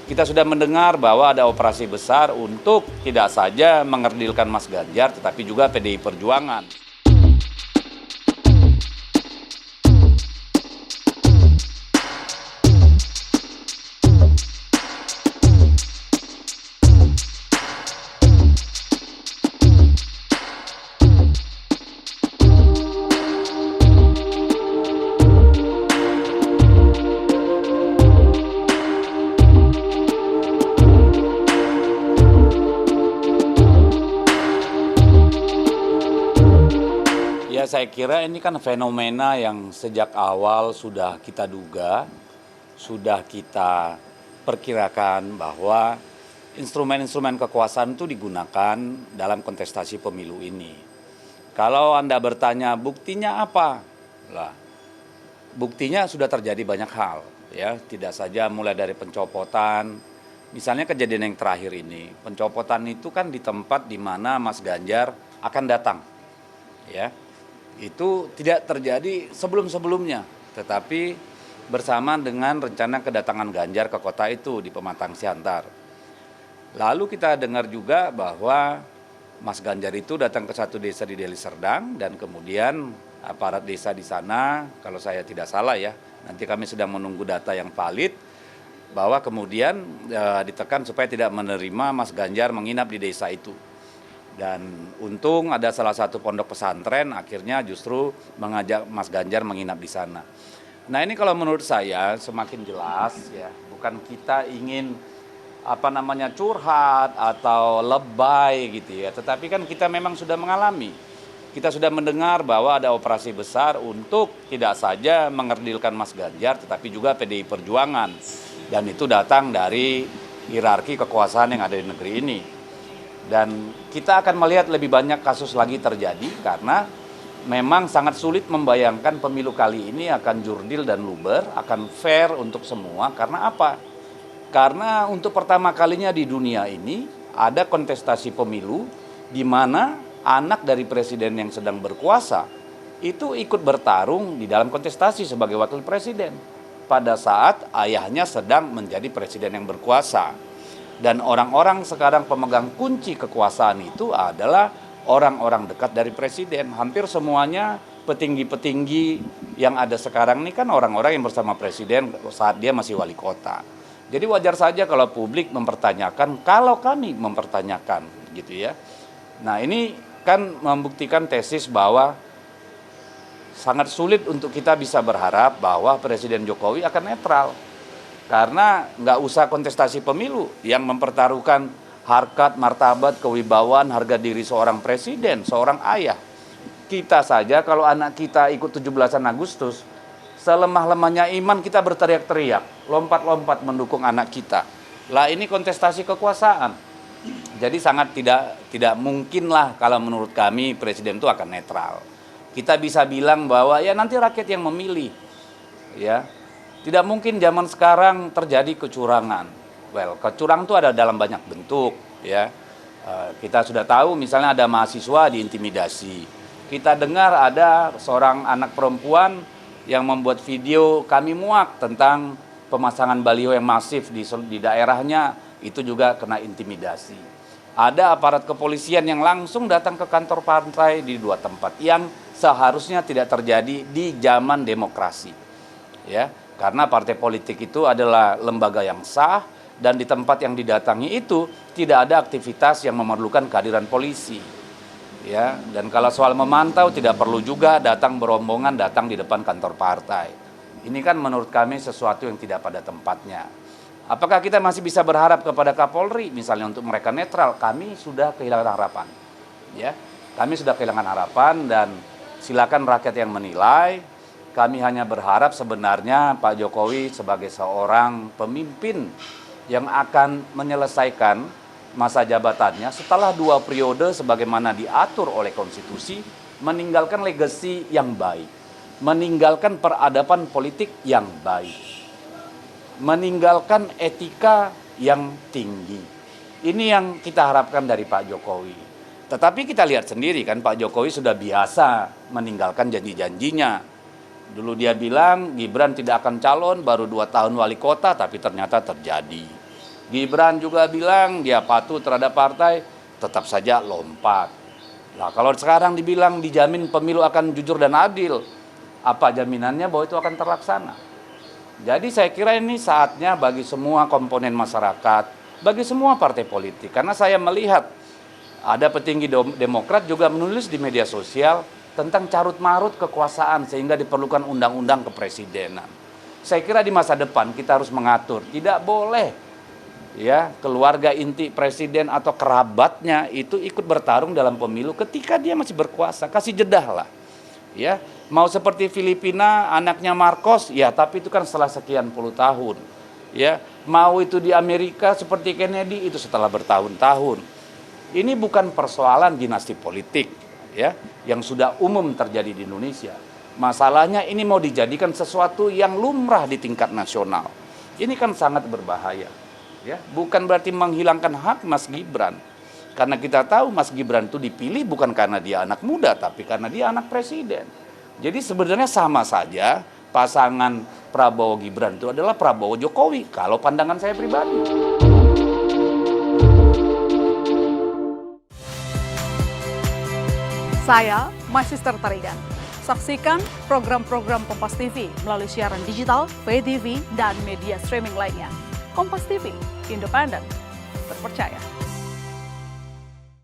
Kita sudah mendengar bahwa ada operasi besar untuk tidak saja mengerdilkan Mas Ganjar, tetapi juga PDI Perjuangan. Ya, saya kira ini kan fenomena yang sejak awal sudah kita duga, sudah kita perkirakan bahwa instrumen-instrumen kekuasaan itu digunakan dalam kontestasi pemilu ini. Kalau Anda bertanya buktinya apa? Lah, buktinya sudah terjadi banyak hal, ya, tidak saja mulai dari pencopotan. Misalnya kejadian yang terakhir ini, pencopotan itu kan di tempat di mana Mas Ganjar akan datang, ya. Itu tidak terjadi sebelum-sebelumnya, tetapi bersamaan dengan rencana kedatangan Ganjar ke kota itu di Pematang Siantar. Lalu kita dengar juga bahwa Mas Ganjar itu datang ke satu desa di Deli Serdang dan kemudian aparat desa di sana, kalau saya tidak salah ya, nanti kami sedang menunggu data yang valid, bahwa kemudian ditekan supaya tidak menerima Mas Ganjar menginap di desa itu. Dan untung ada salah satu pondok pesantren akhirnya justru mengajak Mas Ganjar menginap di sana. Nah, ini kalau menurut saya semakin jelas ya, bukan kita ingin curhat atau lebay gitu ya, tetapi kan kita memang sudah mengalami. Kita sudah mendengar bahwa ada operasi besar untuk tidak saja mengerdilkan Mas Ganjar tetapi juga PDI Perjuangan. Dan itu datang dari hierarki kekuasaan yang ada di negeri ini. Dan kita akan melihat lebih banyak kasus lagi terjadi karena memang sangat sulit membayangkan pemilu kali ini akan jurdil dan luber, akan fair untuk semua. Karena apa? Karena untuk pertama kalinya di dunia ini ada kontestasi pemilu di mana anak dari presiden yang sedang berkuasa itu ikut bertarung di dalam kontestasi sebagai wakil presiden pada saat ayahnya sedang menjadi presiden yang berkuasa. Dan orang-orang sekarang pemegang kunci kekuasaan itu adalah orang-orang dekat dari presiden. Hampir semuanya petinggi-petinggi yang ada sekarang ini kan orang-orang yang bersama presiden saat dia masih wali kota. Jadi wajar saja kalau publik mempertanyakan, kalau kami mempertanyakan gitu ya. Nah, ini kan membuktikan tesis bahwa sangat sulit untuk kita bisa berharap bahwa Presiden Jokowi akan netral. Karena nggak usah kontestasi pemilu yang mempertaruhkan harkat, martabat, kewibawaan, harga diri seorang presiden, seorang ayah. Kita saja kalau anak kita ikut 17-an Agustus, selemah-lemahnya iman kita berteriak-teriak, lompat-lompat mendukung anak kita. Lah ini kontestasi kekuasaan. Jadi sangat tidak mungkin lah kalau menurut kami presiden itu akan netral. Kita bisa bilang bahwa ya nanti rakyat yang memilih, ya. Tidak mungkin zaman sekarang terjadi kecurangan. Well, kecurangan itu ada dalam banyak bentuk, ya. Kita sudah tahu misalnya ada mahasiswa diintimidasi. Kita dengar ada seorang anak perempuan yang membuat video kami muak tentang pemasangan baliho yang masif di daerahnya, itu juga kena intimidasi. Ada aparat kepolisian yang langsung datang ke kantor partai di dua tempat yang seharusnya tidak terjadi di zaman demokrasi. Ya. Karena partai politik itu adalah lembaga yang sah dan di tempat yang didatangi itu tidak ada aktivitas yang memerlukan kehadiran polisi. Ya, dan kalau soal memantau tidak perlu juga datang berombongan datang di depan kantor partai. Ini kan menurut kami sesuatu yang tidak pada tempatnya. Apakah kita masih bisa berharap kepada Kapolri misalnya untuk mereka netral? Kami sudah kehilangan harapan. Ya. Kami sudah kehilangan harapan dan silakan rakyat yang menilai. Kami hanya berharap sebenarnya Pak Jokowi sebagai seorang pemimpin yang akan menyelesaikan masa jabatannya setelah 2 periode sebagaimana diatur oleh konstitusi, meninggalkan legasi yang baik, meninggalkan peradaban politik yang baik, meninggalkan etika yang tinggi. Ini yang kita harapkan dari Pak Jokowi. Tetapi kita lihat sendiri kan Pak Jokowi sudah biasa meninggalkan janji-janjinya. Dulu dia bilang Gibran tidak akan calon, baru 2 tahun wali kota, tapi ternyata terjadi. Gibran juga bilang dia patuh terhadap partai, tetap saja lompat. Nah, kalau sekarang dibilang dijamin pemilu akan jujur dan adil, apa jaminannya bahwa itu akan terlaksana? Jadi saya kira ini saatnya bagi semua komponen masyarakat, bagi semua partai politik. Karena saya melihat ada petinggi Demokrat juga menulis di media sosial tentang carut-marut kekuasaan sehingga diperlukan undang-undang kepresidenan. Saya kira di masa depan kita harus mengatur, tidak boleh ya keluarga inti presiden atau kerabatnya itu ikut bertarung dalam pemilu ketika dia masih berkuasa. Kasih jeda lah. Ya, mau seperti Filipina anaknya Marcos, ya tapi itu kan setelah sekian puluh tahun. Ya, mau itu di Amerika seperti Kennedy itu setelah bertahun-tahun. Ini bukan persoalan dinasti politik ya yang sudah umum terjadi di Indonesia. Masalahnya ini mau dijadikan sesuatu yang lumrah di tingkat nasional. Ini kan sangat berbahaya. Ya, bukan berarti menghilangkan hak Mas Gibran. Karena kita tahu Mas Gibran itu dipilih bukan karena dia anak muda, tapi karena dia anak presiden. Jadi sebenarnya sama saja pasangan Prabowo Gibran itu adalah Prabowo Jokowi, kalau pandangan saya pribadi. Saya Magister Tarigan. Saksikan program-program Kompas TV melalui siaran digital, pay TV, dan media streaming lainnya. Kompas TV, independen, terpercaya.